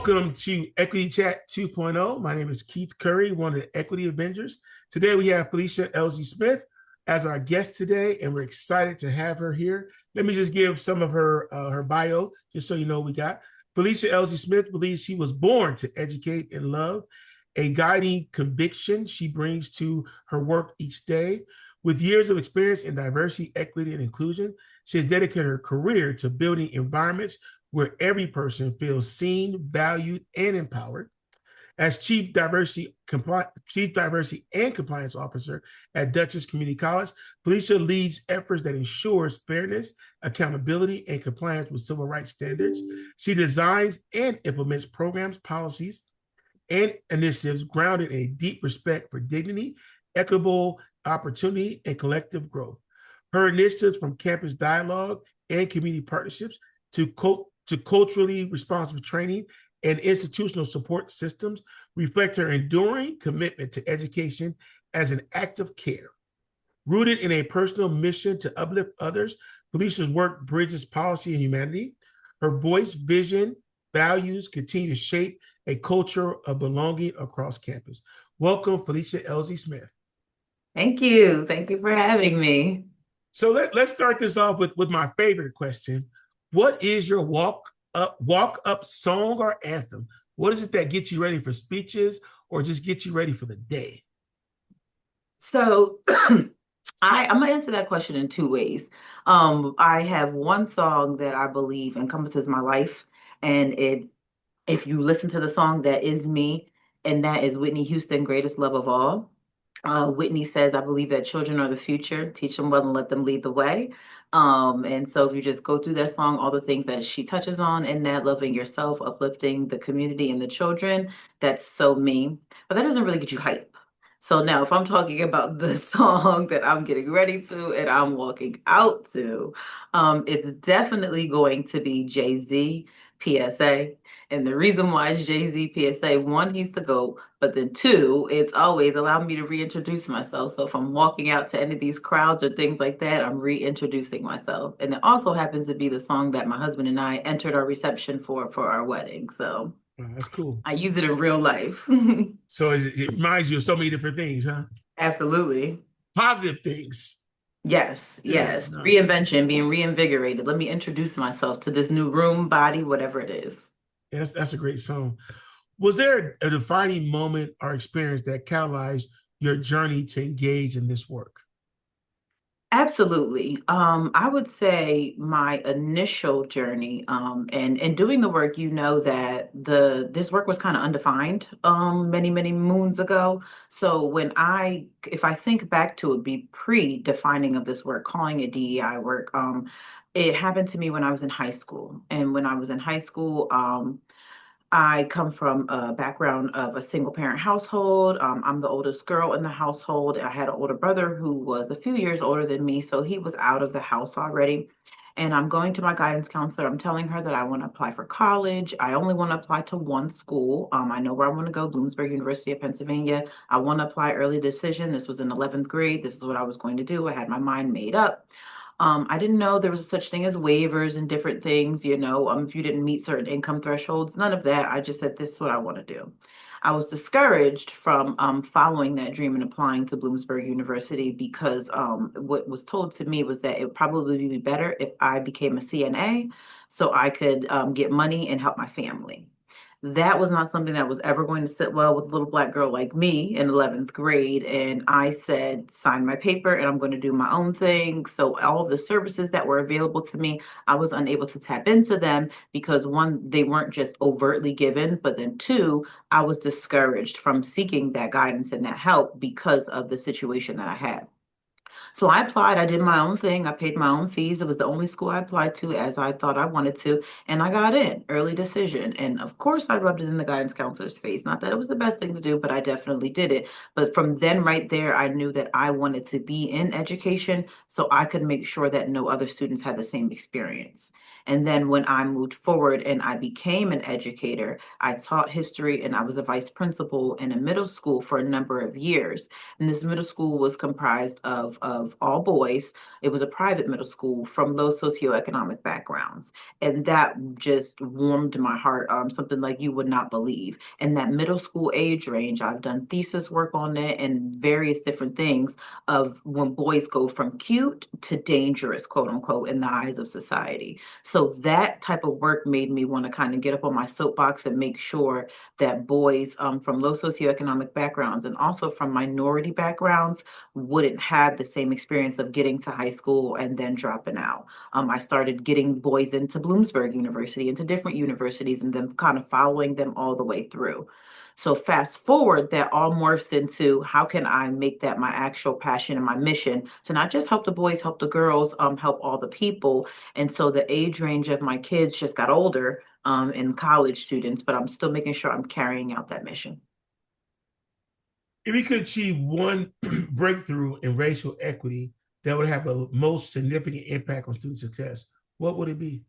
Welcome to Equity Chat 2.0. My name is Keith Curry, one of the Equity Avengers. Today we have Felicia Ellzy-Smith as our guest today, and we're excited to have her here. Let me just give some of her bio, just so you know what we got. Felicia Ellzy-Smith believes she was born to educate and love, a guiding conviction she brings to her work each day. With years of experience in diversity, equity, and inclusion, she has dedicated her career to building environments where every person feels seen, valued, and empowered. As Chief Diversity and Compliance Officer at Dutchess Community College, Felicia leads efforts that ensures fairness, accountability, and compliance with civil rights standards. She designs and implements programs, policies, and initiatives grounded in a deep respect for dignity, equitable opportunity, and collective growth. Her initiatives from campus dialogue and community partnerships to culturally responsive training and institutional support systems reflect her enduring commitment to education as an act of care. Rooted in a personal mission to uplift others, Felicia's work bridges policy and humanity. Her voice, vision, values continue to shape a culture of belonging across campus. Welcome, Felicia Ellzy-Smith. Thank you. Thank you for having me. So let's start this off with my favorite question. What is your walk up song or anthem? What is it that gets you ready for speeches or just gets you ready for the day? So I'm gonna answer that question in two ways. I have one song that I believe encompasses my life, and if you listen to the song, that is me, and that is Whitney Houston, Greatest Love of All. Whitney says, I believe that children are the future. Teach them well and let them lead the way. And so if you just go through that song, all the things that she touches on in that, loving yourself, uplifting the community and the children, that's so me. But that doesn't really get you hype. So now if I'm talking about the song that I'm getting ready to and I'm walking out to, it's definitely going to be Jay-Z, PSA. And the reason why it's Jay-Z, PSA, one, he's the GOAT, but then two, it's always allowed me to reintroduce myself. So if I'm walking out to any of these crowds or things like that, I'm reintroducing myself. And it also happens to be the song that my husband and I entered our reception for our wedding. So That's cool. I use it in real life. So it reminds you of so many different things, huh? Absolutely. Positive things. Yes, Yeah, yes. no. Reinvention, being reinvigorated. Let me introduce myself to this new room, body, whatever it is. Yeah, that's a great song. Was there a defining moment or experience that catalyzed your journey to engage in this work? Absolutely. I would say my initial journey, and doing the work, you know that this work was kind of undefined, many, many moons ago. So if I think back to it, be pre-defining of this work, calling it DEI work, it happened to me when I was in high school. And when I was in high school, I come from a background of a single parent household. I'm the oldest girl in the household. I had an older brother who was a few years older than me, so he was out of the house already. And I'm going to my guidance counselor. I'm telling her that I want to apply for college. I only want to apply to one school. I know where I want to go, Bloomsburg University of Pennsylvania. I want to apply early decision. This was in 11th grade. This is what I was going to do. I had my mind made up. I didn't know there was such thing as waivers and different things, if you didn't meet certain income thresholds, none of that. I just said, this is what I want to do. I was discouraged from following that dream and applying to Bloomsburg University because what was told to me was that it would probably be better if I became a CNA so I could get money and help my family. That was not something that was ever going to sit well with a little Black girl like me in 11th grade. And I said, sign my paper and I'm going to do my own thing. So all of the services that were available to me, I was unable to tap into them because one, they weren't just overtly given, but then two, I was discouraged from seeking that guidance and that help because of the situation that I had. So I applied, I did my own thing, I paid my own fees. It was the only school I applied to as I thought I wanted to, and I got in, early decision. And of course, I rubbed it in the guidance counselor's face. Not that it was the best thing to do, but I definitely did it. But from then right there, I knew that I wanted to be in education so I could make sure that no other students had the same experience. And then when I moved forward and I became an educator, I taught history and I was a vice principal in a middle school for a number of years. And this middle school was comprised of of all boys. It was a private middle school from low socioeconomic backgrounds. And that just warmed my heart, something like you would not believe. And that middle school age range, I've done thesis work on it and various different things of when boys go from cute to dangerous, quote unquote, in the eyes of society. So that type of work made me want to kind of get up on my soapbox and make sure that boys from low socioeconomic backgrounds and also from minority backgrounds wouldn't have the same experience of getting to high school and then dropping out. I started getting boys into Bloomsburg University, into different universities, and then kind of following them all the way through. So fast forward, that all morphs into how can I make that my actual passion and my mission to not just help the boys, help the girls, help all the people. And so the age range of my kids just got older, and college students, but I'm still making sure I'm carrying out that mission. If we could achieve one breakthrough in racial equity that would have the most significant impact on student success, what would it be?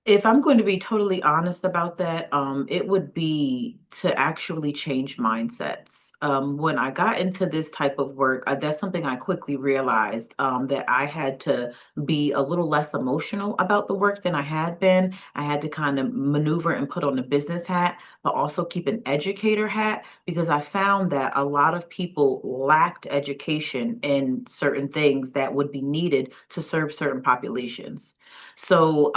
If I'm going to be totally honest about that, it would be to actually change mindsets. When I got into this type of work, that's something I quickly realized, that I had to be a little less emotional about the work than I had been. I had to kind of maneuver and put on a business hat, but also keep an educator hat because I found that a lot of people lacked education in certain things that would be needed to serve certain populations. So,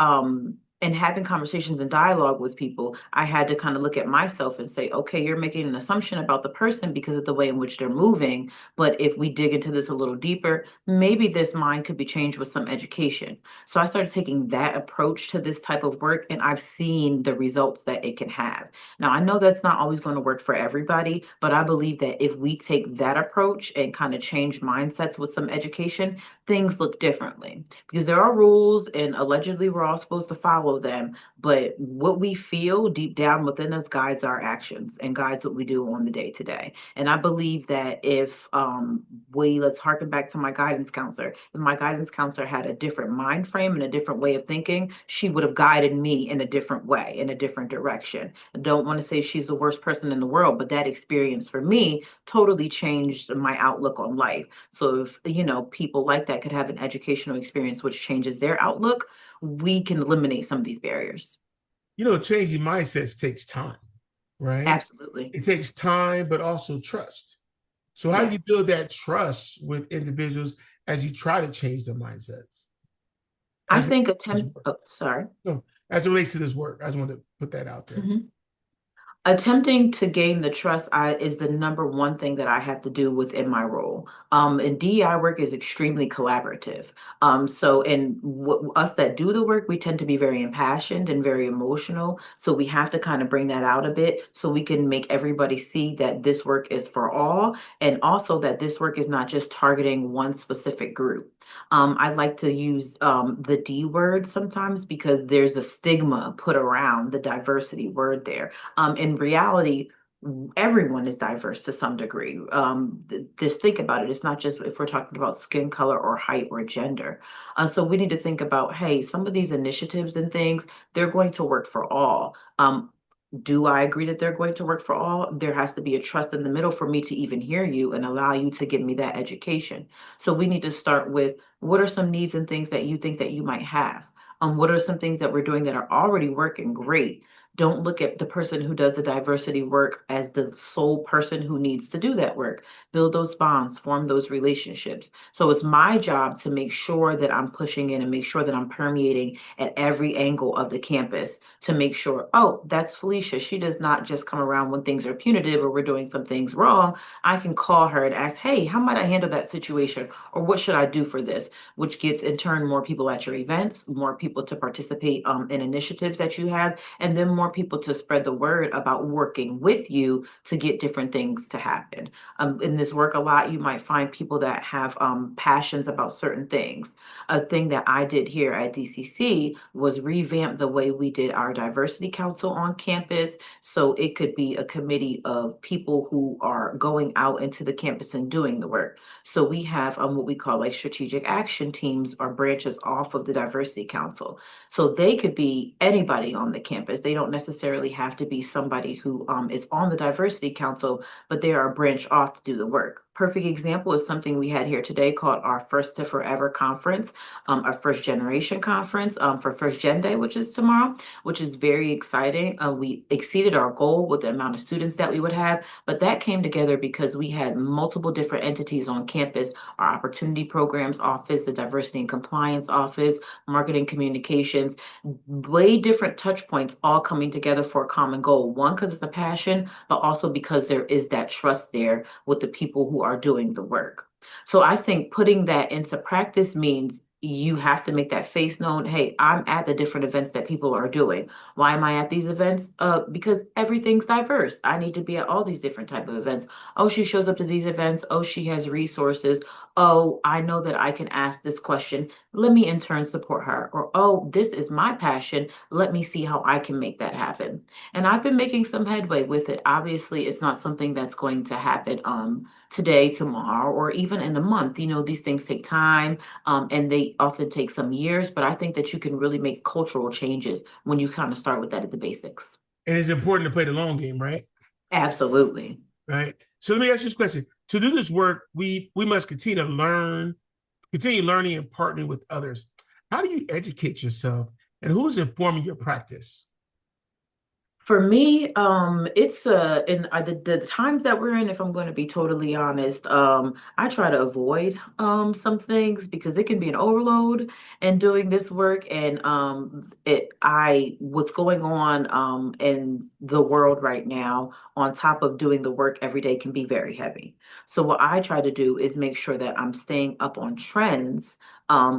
and having conversations and dialogue with people, I had to kind of look at myself and say, okay, you're making an assumption about the person because of the way in which they're moving. But if we dig into this a little deeper, maybe this mind could be changed with some education. So I started taking that approach to this type of work, and I've seen the results that it can have. Now, I know that's not always going to work for everybody, but I believe that if we take that approach and kind of change mindsets with some education, things look differently because there are rules and allegedly we're all supposed to follow them. But what we feel deep down within us guides our actions and guides what we do on the day to day. And I believe that if let's harken back to my guidance counselor, if my guidance counselor had a different mind frame and a different way of thinking, she would have guided me in a different way, in a different direction. I don't want to say she's the worst person in the world, but that experience for me totally changed my outlook on life. So if, people like that could have an educational experience which changes their outlook, we can eliminate some of these barriers. Changing mindsets takes time, right? Absolutely. It takes time, but also trust. So, how do you Yes. build that trust with individuals as you try to change their mindsets? I As it think relates to this attempt, work? oh, sorry. No, as it relates to this work, I just want to put that out there. Mhm. Attempting to gain the trust is the number one thing that I have to do within my role. And DEI work is extremely collaborative. So, and us that do the work, we tend to be very impassioned and very emotional. So we have to kind of bring that out a bit so we can make everybody see that this work is for all, and also that this work is not just targeting one specific group. I like to use the D word sometimes because there's a stigma put around the diversity word there. In reality, everyone is diverse to some degree. Just think about it. It's not just if we're talking about skin color or height or gender. So we need to think about, hey, some of these initiatives and things, they're going to work for all. Do I agree that they're going to work for all? There has to be a trust in the middle for me to even hear you and allow you to give me that education. So we need to start with what are some needs and things that you think that you might have? What are some things that we're doing that are already working great? Don't look at the person who does the diversity work as the sole person who needs to do that work. Build those bonds, form those relationships. So it's my job to make sure that I'm pushing in and make sure that I'm permeating at every angle of the campus to make sure, oh, that's Felicia. She does not just come around when things are punitive or we're doing some things wrong. I can call her and ask, hey, how might I handle that situation? Or what should I do for this? Which gets in turn more people at your events, more people to participate in initiatives that you have, and then more people to spread the word about working with you to get different things to happen. In this work, a lot you might find people that have passions about certain things. A thing that I did here at DCC was revamp the way we did our diversity council on campus. So it could be a committee of people who are going out into the campus and doing the work. So we have what we call like strategic action teams or branches off of the diversity council. So they could be anybody on the campus. They don't necessarily have to be somebody who is on the diversity council, but they are a branch off to do the work. Perfect example is something we had here today called our First to Forever conference, our first generation conference for First Gen Day, which is tomorrow, which is very exciting. We exceeded our goal with the amount of students that we would have, but that came together because we had multiple different entities on campus, our Opportunity Programs Office, the Diversity and Compliance Office, Marketing Communications, way different touch points all coming together for a common goal. One, because it's a passion, but also because there is that trust there with the people who are doing the work. So I think putting that into practice means you have to make that face known. Hey, I'm at the different events that people are doing. Why am I at these events? Because everything's diverse. I need to be at all these different type of events. Oh, she shows up to these events. Oh, she has resources. Oh, I know that I can ask this question. Let me in turn support her. Or, oh, this is my passion. Let me see how I can make that happen. And I've been making some headway with it. Obviously, it's not something that's going to happen today, tomorrow, or even in a month. You know, these things take time, and they often take some years, but I think that you can really make cultural changes when you kind of start with that at the basics. And it's important to play the long game, right? Absolutely. Right. So let me ask you this question. To do this work, we must continue to learn, continue learning and partnering with others. How do you educate yourself and who's informing your practice? For me, it's in the times that we're in, if I'm going to be totally honest, I try to avoid some things because it can be an overload in doing this work, and what's going on in the world right now on top of doing the work every day can be very heavy. So what I try to do is make sure that I'm staying up on trends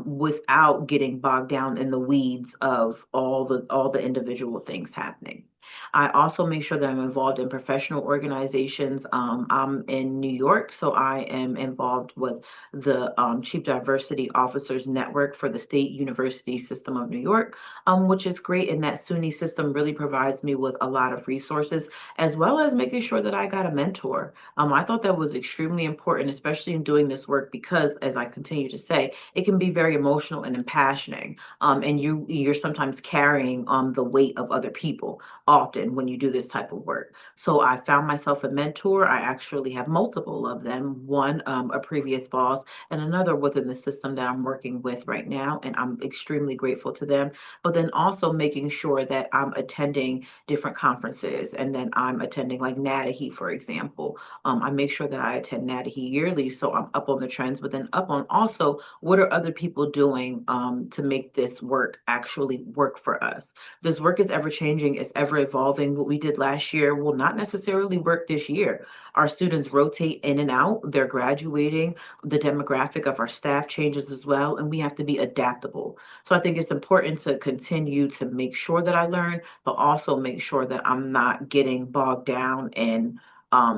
without getting bogged down in the weeds of all the individual things happening. I also make sure that I'm involved in professional organizations. I'm in New York, so I am involved with the Chief Diversity Officers Network for the State University System of New York, which is great. And that SUNY system really provides me with a lot of resources, as well as making sure that I got a mentor. I thought that was extremely important, especially in doing this work, because as I continue to say, it can be very emotional and impassioning. And you're sometimes carrying the weight of other people often when you do this type of work. So I found myself a mentor. I actually have multiple of them, one a previous boss and another within the system that I'm working with right now. And I'm extremely grateful to them. But then also making sure that I'm attending different conferences and then I'm attending like NADAHE, for example. I make sure that I attend NADAHE yearly. So I'm up on the trends, but then up on also what are other people doing to make this work actually work for us. This work is ever changing, it's ever evolving. What we did last year will not necessarily work this year. Our students rotate in and out, they're graduating, the demographic of our staff changes as well, and we have to be adaptable. So I think it's important to continue to make sure that I learn, but also make sure that I'm not getting bogged down in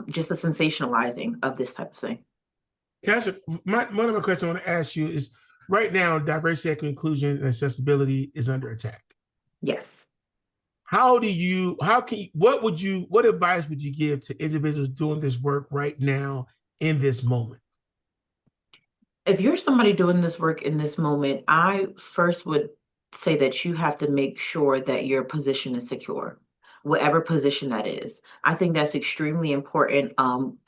just the sensationalizing of this type of thing. Yes, one of my questions I want to ask you is right now, diversity, equity, inclusion, and accessibility is under attack. Yes. What advice would you give to individuals doing this work right now in this moment? If you're somebody doing this work in this moment, I first would say that you have to make sure that your position is secure, whatever position that is. I think that's extremely important.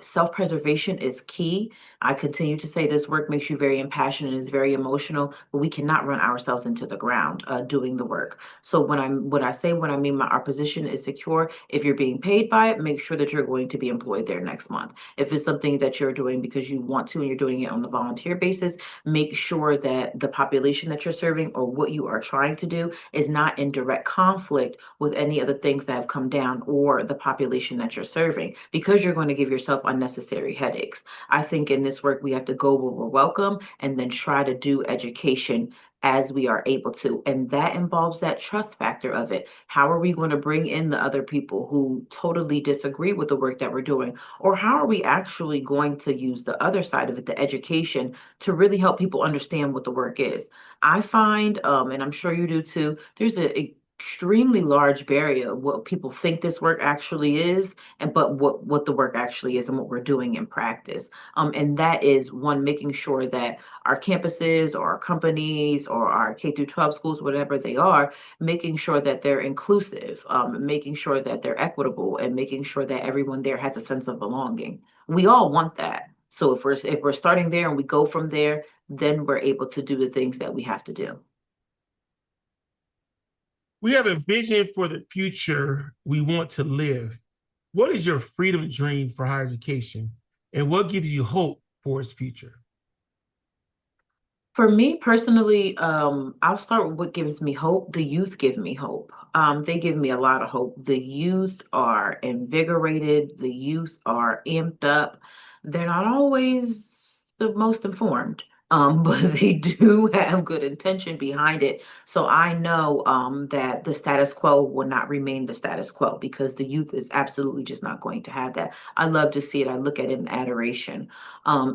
Self-preservation is key. I continue to say this work makes you very impassioned and is very emotional, but we cannot run ourselves into the ground doing the work. So when I mean our position is secure, if you're being paid by it, make sure that you're going to be employed there next month. If it's something that you're doing because you want to and you're doing it on a volunteer basis, make sure that the population that you're serving or what you are trying to do is not in direct conflict with any of the things that have come down or the population that you're serving, because you're going to give yourself unnecessary headaches. I think in this work, we have to go where we're welcome and then try to do education as we are able to. And that involves that trust factor of it. How are we going to bring in the other people who totally disagree with the work that we're doing? Or how are we actually going to use the other side of it, the education, to really help people understand what the work is? I find, and I'm sure you do too, there's a extremely large barrier of what people think this work actually is, and but what the work actually is and what we're doing in practice. And that is one, making sure that our campuses or our companies or our K through 12 schools, whatever they are, making sure that they're inclusive, making sure that they're equitable, and making sure that everyone there has a sense of belonging. We all want that. So if we're starting there and we go from there, then we're able to do the things that we have to do. We have a vision for the future we want to live. What is your freedom dream for higher education, and what gives you hope for its future? For me personally, I'll start with what gives me hope. The youth give me hope. They give me a lot of hope. The youth are invigorated. The youth are amped up. They're not always the most informed, but they do have good intention behind it. So I know that the status quo will not remain the status quo because the youth is absolutely just not going to have that. I love to see it. I look at it in adoration.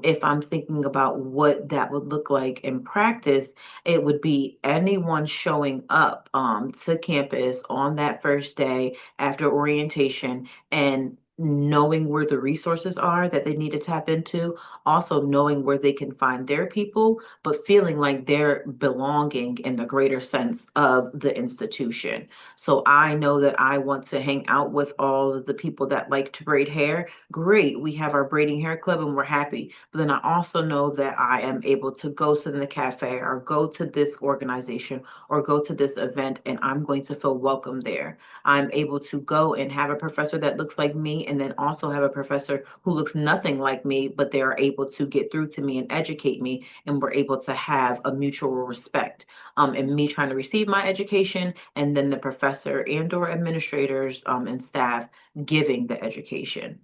If I'm thinking about what that would look like in practice, it would be anyone showing up to campus on that first day after orientation and knowing where the resources are that they need to tap into, also knowing where they can find their people, but feeling like they're belonging in the greater sense of the institution. So I know that I want to hang out with all of the people that like to braid hair. Great, we have our braiding hair club and we're happy. But then I also know that I am able to go sit in the cafe or go to this organization or go to this event and I'm going to feel welcome there. I'm able to go and have a professor that looks like me and then also have a professor who looks nothing like me, but they are able to get through to me and educate me, and we're able to have a mutual respect. And me trying to receive my education, and then the professor and or administrators and staff giving the education.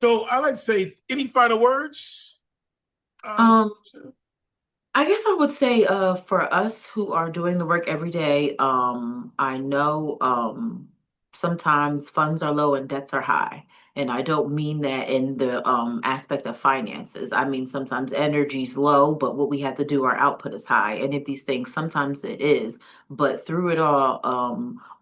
So I like to say, any final words? Um, Um, I guess I would say for us who are doing the work every day, I know sometimes funds are low and debts are high. And I don't mean that in the aspect of finances. I mean sometimes energy's low, but what we have to do, our output is high. And if these things, sometimes it is, but through it all,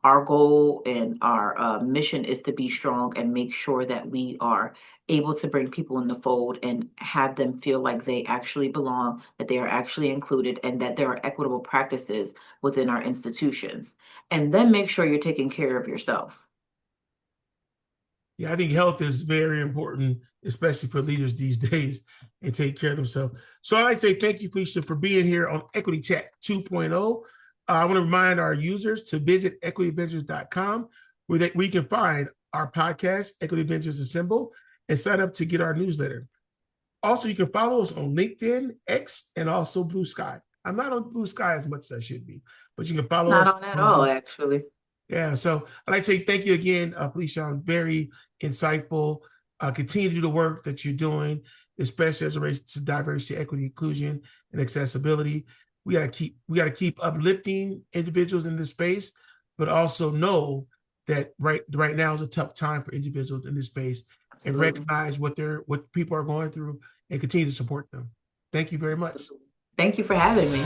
our goal and our mission is to be strong and make sure that we are able to bring people in the fold and have them feel like they actually belong, that they are actually included, and that there are equitable practices within our institutions. And then make sure you're taking care of yourself. yeah, I think health is very important, especially for leaders these days, and take care of themselves. So I'd like to say thank you, Felicia, for being here on Equity Chat 2.0. I want to remind our users to visit equityventures.com where you can find our podcast, Equity Ventures Assemble, and sign up to get our newsletter. Also, you can follow us on LinkedIn, X, and also Blue Sky. I'm not on Blue Sky as much as I should be, but you can follow Not us. on at all, actually. Yeah, so I'd like to say thank you again, Felicia. Very insightful. Continue to do the work that you're doing, especially as it relates to diversity, equity, inclusion, and accessibility. We gotta keep uplifting individuals in this space, but also know that right now is a tough time for individuals in this space, and Absolutely. recognize what people are going through and continue to support them. Thank you very much. Thank you for having me.